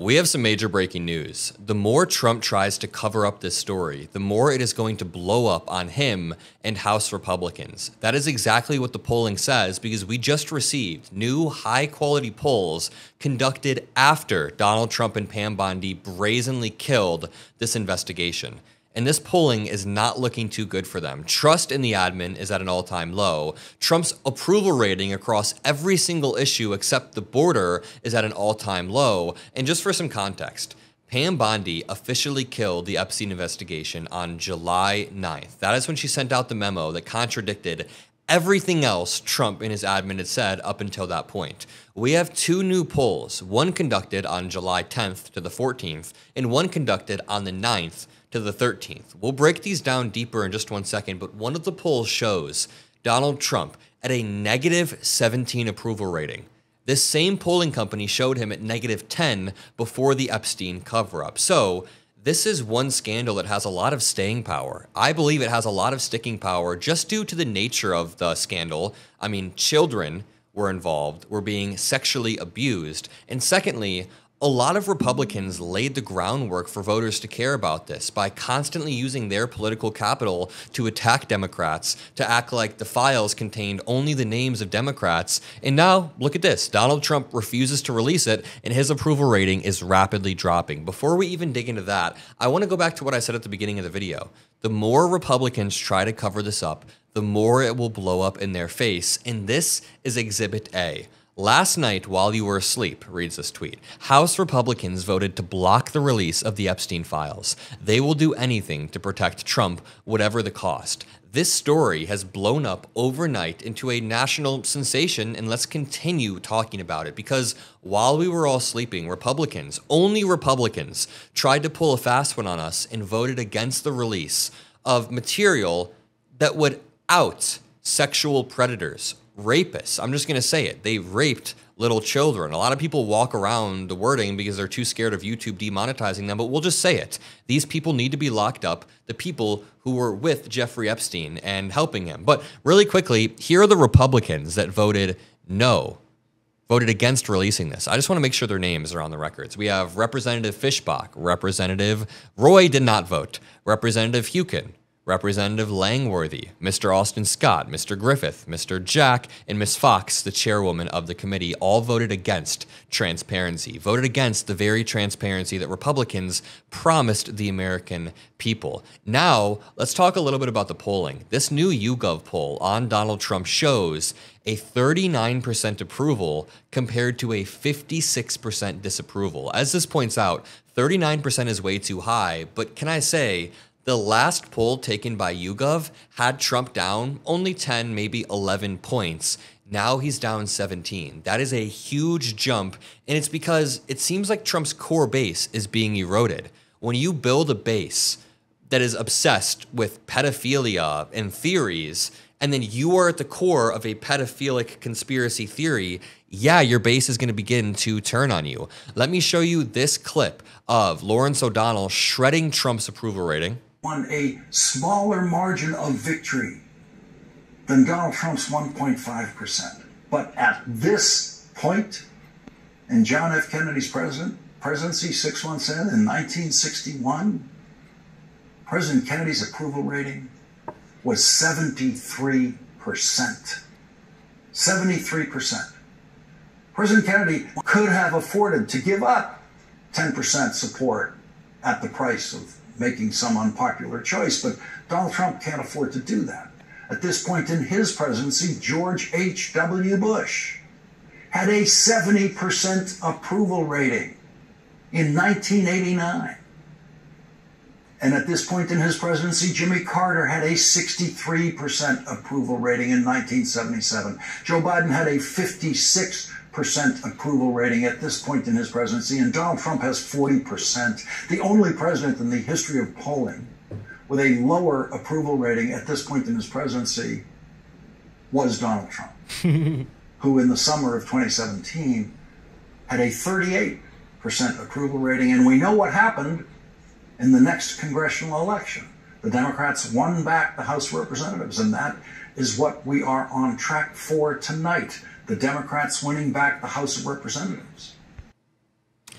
We have some major breaking news. The more Trump tries to cover up this story, the more it is going to blow up on him and House Republicans. That is exactly what the polling says, because we just received new high-quality polls conducted after Donald Trump and Pam Bondi brazenly killed this investigation. And this polling is not looking too good for them. Trust in the admin is at an all-time low. Trump's approval rating across every single issue except the border is at an all-time low. And just for some context, Pam Bondi officially killed the Epstein investigation on July 9th. That is when she sent out the memo that contradicted everything else Trump and his admin had said up until that point. We have two new polls, one conducted on July 10th to the 14th, and one conducted on the 9th to the 13th. We'll break these down deeper in just 1 second, but one of the polls shows Donald Trump at a -17 approval rating. This same polling company showed him at -10 before the Epstein cover-up. So this is one scandal that has a lot of staying power. I believe it has a lot of sticking power just due to the nature of the scandal. I mean, children were involved, were being sexually abused. And secondly, a lot of Republicans laid the groundwork for voters to care about this by constantly using their political capital to attack Democrats, to act like the files contained only the names of Democrats. And now, look at this. Donald Trump refuses to release it, and his approval rating is rapidly dropping. Before we even dig into that, I want to go back to what I said at the beginning of the video. The more Republicans try to cover this up, the more it will blow up in their face. And this is Exhibit A. Last night, while you were asleep, reads this tweet, House Republicans voted to block the release of the Epstein files. They will do anything to protect Trump, whatever the cost. This story has blown up overnight into a national sensation, and let's continue talking about it, because while we were all sleeping, Republicans, only Republicans, tried to pull a fast one on us and voted against the release of material that would out sexual predators, rapists. I'm just going to say it. They raped little children. A lot of people walk around the wording because they're too scared of YouTube demonetizing them, but we'll just say it. These people need to be locked up, the people who were with Jeffrey Epstein and helping him. But really quickly, here are the Republicans that voted no, voted against releasing this. I just want to make sure their names are on the records. We have Representative Fishbach, Representative Roy did not vote, Representative Hukin, Representative Langworthy, Mr. Austin Scott, Mr. Griffith, Mr. Jack, and Ms. Fox, the chairwoman of the committee, all voted against transparency, voted against the very transparency that Republicans promised the American people. Now, let's talk a little bit about the polling. This new YouGov poll on Donald Trump shows a 39% approval compared to a 56% disapproval. As this points out, 39% is way too high, but can I say, the last poll taken by YouGov had Trump down only 10, maybe 11 points. Now he's down 17. That is a huge jump, and it's because it seems like Trump's core base is being eroded. When you build a base that is obsessed with pedophilia and theories, and then you are at the core of a pedophilic conspiracy theory, yeah, your base is going to begin to turn on you. Let me show you this clip of Lawrence O'Donnell shredding Trump's approval rating. Won a smaller margin of victory than Donald Trump's 1.5%. But at this point, in John F. Kennedy's presidency 6 months in 1961, President Kennedy's approval rating was 73%. 73%. President Kennedy could have afforded to give up 10% support at the price of making some unpopular choice, but Donald Trump can't afford to do that. At this point in his presidency, George H.W. Bush had a 70% approval rating in 1989. And at this point in his presidency, Jimmy Carter had a 63% approval rating in 1977. Joe Biden had a 56% approval rating at this point in his presidency, and Donald Trump has 40%. The only president in the history of polling with a lower approval rating at this point in his presidency was Donald Trump, who in the summer of 2017 had a 38% approval rating. And we know what happened in the next congressional election. The Democrats won back the House of Representatives, and that is what we are on track for tonight. The Democrats winning back the House of Representatives.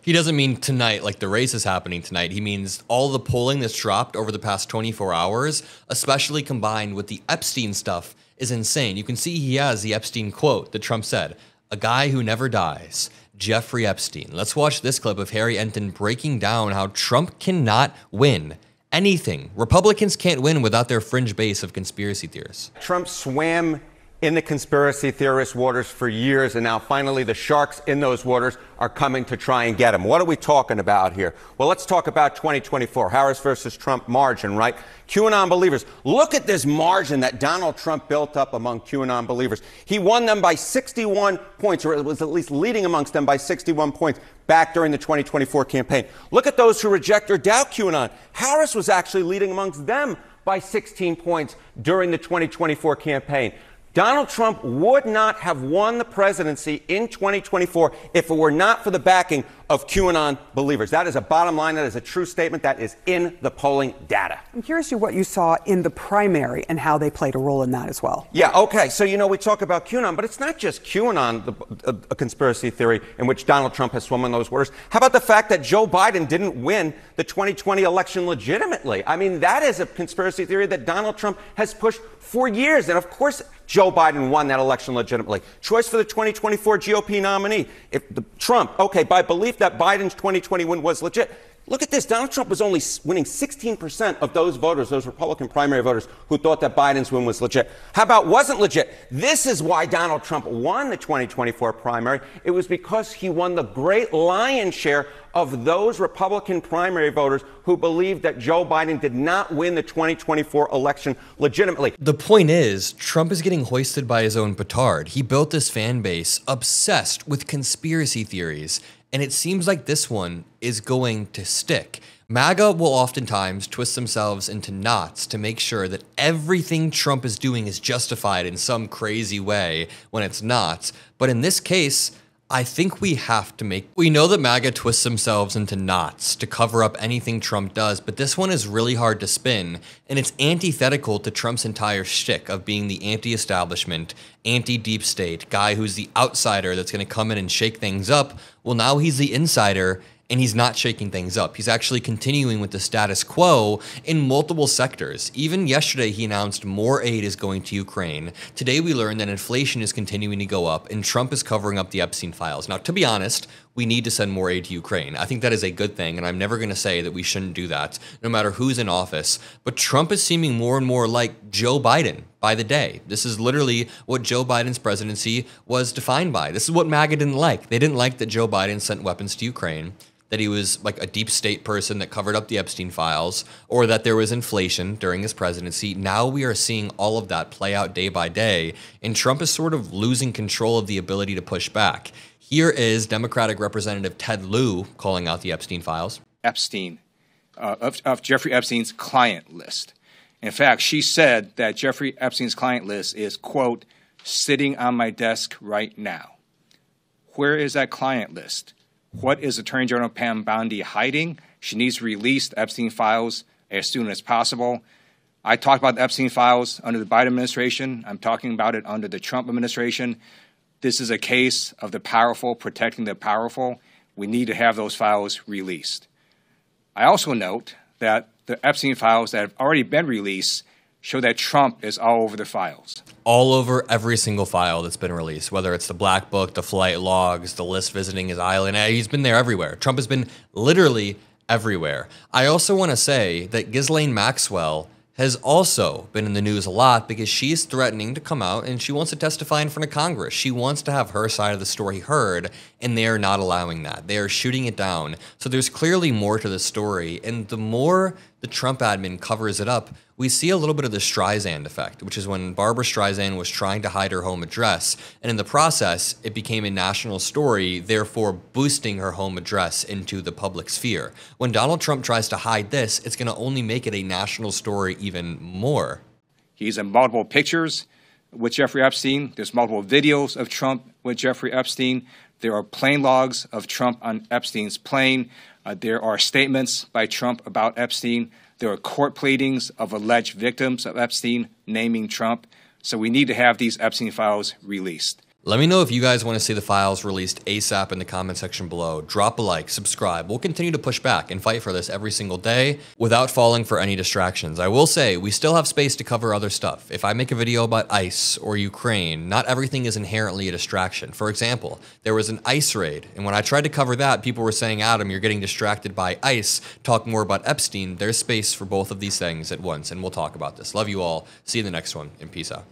He doesn't mean tonight, like the race is happening tonight. He means all the polling that's dropped over the past 24 hours, especially combined with the Epstein stuff, is insane. You can see he has the Epstein quote that Trump said, "A guy who never dies, Jeffrey Epstein." Let's watch this clip of Harry Enton breaking down how Trump cannot win anything. Republicans can't win without their fringe base of conspiracy theorists. Trump swam in the conspiracy theorist waters for years, and now finally the sharks in those waters are coming to try and get him. What are we talking about here? Well, let's talk about 2024, Harris versus Trump margin, right? QAnon believers. Look at this margin that Donald Trump built up among QAnon believers. He won them by 61 points, or was at least leading amongst them by 61 points back during the 2024 campaign. Look at those who reject or doubt QAnon. Harris was actually leading amongst them by 16 points during the 2024 campaign. Donald Trump would not have won the presidency in 2024 if it were not for the backing of QAnon believers. That is a bottom line. That is a true statement. That is in the polling data. I'm curious what you saw in the primary and how they played a role in that as well. Yeah, okay. So, we talk about QAnon, but it's not just QAnon, a conspiracy theory in which Donald Trump has swum in those waters. How about the fact that Joe Biden didn't win the 2020 election legitimately? I mean, that is a conspiracy theory that Donald Trump has pushed for years. And of course, Joe Biden won that election legitimately. Choice for the 2024 GOP nominee. Trump, okay, by belief that Biden's 2020 win was legit. Look at this. Donald Trump was only winning 16% of those voters, those Republican primary voters, who thought that Biden's win was legit. How about wasn't legit? This is why Donald Trump won the 2024 primary. It was because he won the great lion's share of those Republican primary voters who believed that Joe Biden did not win the 2024 election legitimately. The point is, Trump is getting hoisted by his own petard. He built this fan base obsessed with conspiracy theories, and it seems like this one is going to stick. MAGA will oftentimes twist themselves into knots to make sure that everything Trump is doing is justified in some crazy way when it's not. But in this case, I think we know that MAGA twists themselves into knots to cover up anything Trump does, but this one is really hard to spin, and it's antithetical to Trump's entire shtick of being the anti-establishment, anti-deep state guy who's the outsider that's going to come in and shake things up. Well, now he's the insider, and he's not shaking things up. He's actually continuing with the status quo in multiple sectors. Even yesterday, he announced more aid is going to Ukraine. Today, we learned that inflation is continuing to go up, and Trump is covering up the Epstein files. Now, to be honest, we need to send more aid to Ukraine. I think that is a good thing, and I'm never going to say that we shouldn't do that, no matter who's in office. But Trump is seeming more and more like Joe Biden by the day. This is literally what Joe Biden's presidency was defined by. This is what MAGA didn't like. They didn't like that Joe Biden sent weapons to Ukraine, that he was like a deep state person that covered up the Epstein files, or that there was inflation during his presidency. Now we are seeing all of that play out day by day, and Trump is sort of losing control of the ability to push back. Here is Democratic Representative Ted Lieu calling out the Epstein files. Epstein, of Jeffrey Epstein's client list. In fact, she said that Jeffrey Epstein's client list is, quote, sitting on my desk right now. Where is that client list? What is Attorney General Pam Bondi hiding? She needs to release the Epstein files as soon as possible. I talked about the Epstein files under the Biden administration. I'm talking about it under the Trump administration. This is a case of the powerful protecting the powerful. We need to have those files released. I also note that the Epstein files that have already been released show that Trump is all over the files. All over every single file that's been released, whether it's the black book, the flight logs, the list visiting his island. He's been there everywhere. Trump has been literally everywhere. I also want to say that Ghislaine Maxwell has also been in the news a lot because she's threatening to come out and she wants to testify in front of Congress. She wants to have her side of the story heard, and they are not allowing that. They are shooting it down. So there's clearly more to the story, and the more the Trump admin covers it up, we see a little bit of the Streisand effect, which is when Barbara Streisand was trying to hide her home address, and in the process, it became a national story, therefore boosting her home address into the public sphere. When Donald Trump tries to hide this, it's going to only make it a national story even more. He's in multiple pictures with Jeffrey Epstein. There's multiple videos of Trump with Jeffrey Epstein. There are plane logs of Trump on Epstein's plane. There are statements by Trump about Epstein. There are court pleadings of alleged victims of Epstein naming Trump. So we need to have these Epstein files released. Let me know if you guys want to see the files released ASAP in the comment section below. Drop a like, subscribe. We'll continue to push back and fight for this every single day without falling for any distractions. I will say, we still have space to cover other stuff. If I make a video about ICE or Ukraine, not everything is inherently a distraction. For example, there was an ICE raid, and when I tried to cover that, people were saying, Adam, you're getting distracted by ICE. Talk more about Epstein. There's space for both of these things at once, and we'll talk about this. Love you all. See you in the next one, and peace out.